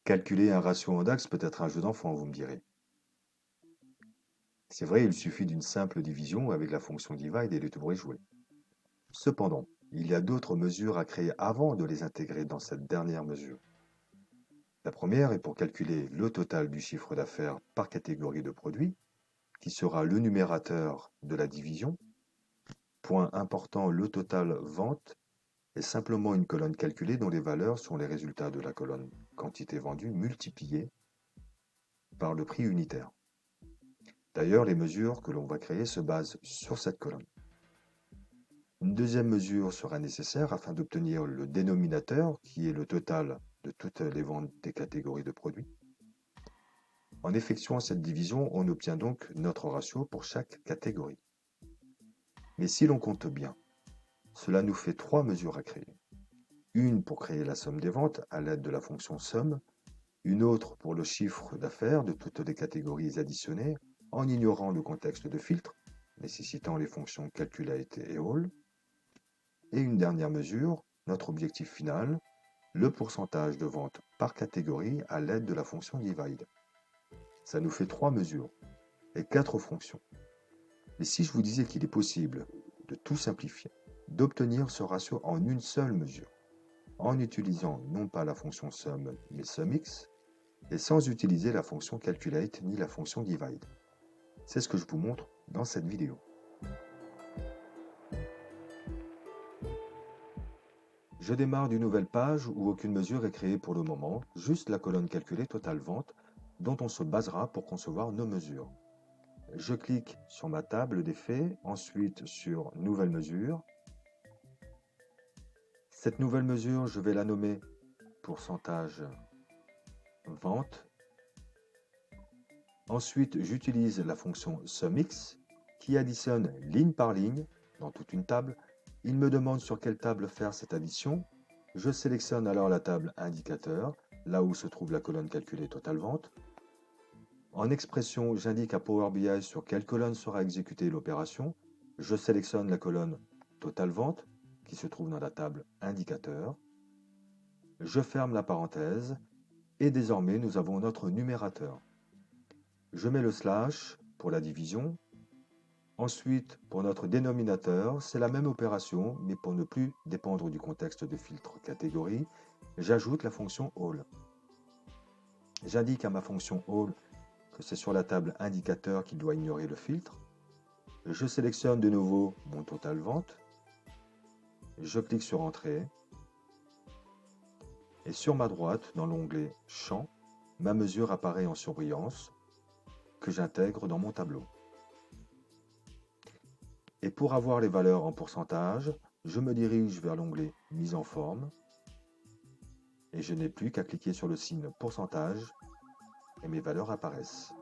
Calculer un ratio en DAX peut être un jeu d'enfant, vous me direz. C'est vrai, il suffit d'une simple division avec la fonction divide et le tour est joué. Cependant, il y a d'autres mesures à créer avant de les intégrer dans cette dernière mesure. La première est pour calculer le total du chiffre d'affaires par catégorie de produits, qui sera le numérateur de la division. Point important, le total vente est simplement une colonne calculée dont les valeurs sont les résultats de la colonne quantité vendue multipliée par le prix unitaire. D'ailleurs, les mesures que l'on va créer se basent sur cette colonne. Une deuxième mesure sera nécessaire afin d'obtenir le dénominateur, qui est le total de toutes les ventes des catégories de produits. En effectuant cette division, on obtient donc notre ratio pour chaque catégorie. Mais si l'on compte bien, cela nous fait trois mesures à créer. Une pour créer la somme des ventes à l'aide de la fonction somme, une autre pour le chiffre d'affaires de toutes les catégories additionnées en ignorant le contexte de filtre, nécessitant les fonctions calculate et all, et une dernière mesure, notre objectif final, le pourcentage de vente par catégorie à l'aide de la fonction divide. Ça nous fait trois mesures et quatre fonctions. Mais si je vous disais qu'il est possible de tout simplifier, d'obtenir ce ratio en une seule mesure, en utilisant non pas la fonction sum mais sumx, et sans utiliser la fonction calculate ni la fonction divide. C'est ce que je vous montre dans cette vidéo. Je démarre d'une nouvelle page où aucune mesure est créée pour le moment, juste la colonne calculée totale vente dont on se basera pour concevoir nos mesures. Je clique sur ma table des faits, ensuite sur Nouvelle mesure. Cette nouvelle mesure, je vais la nommer pourcentage vente. Ensuite, j'utilise la fonction SUMX qui additionne ligne par ligne dans toute une table. Il me demande sur quelle table faire cette addition. Je sélectionne alors la table indicateur, là où se trouve la colonne calculée totale vente. En expression, j'indique à Power BI sur quelle colonne sera exécutée l'opération. Je sélectionne la colonne totale vente qui se trouve dans la table indicateur. Je ferme la parenthèse et désormais nous avons notre numérateur. Je mets le slash pour la division. Ensuite, pour notre dénominateur, c'est la même opération, mais pour ne plus dépendre du contexte de filtre catégorie, j'ajoute la fonction all. J'indique à ma fonction all que c'est sur la table indicateur qu'il doit ignorer le filtre. Je sélectionne de nouveau mon total vente. Je clique sur Entrée. Et sur ma droite, dans l'onglet Champ, ma mesure apparaît en surbrillance que j'intègre dans mon tableau. Et pour avoir les valeurs en pourcentage, je me dirige vers l'onglet Mise en forme et je n'ai plus qu'à cliquer sur le signe pourcentage et mes valeurs apparaissent.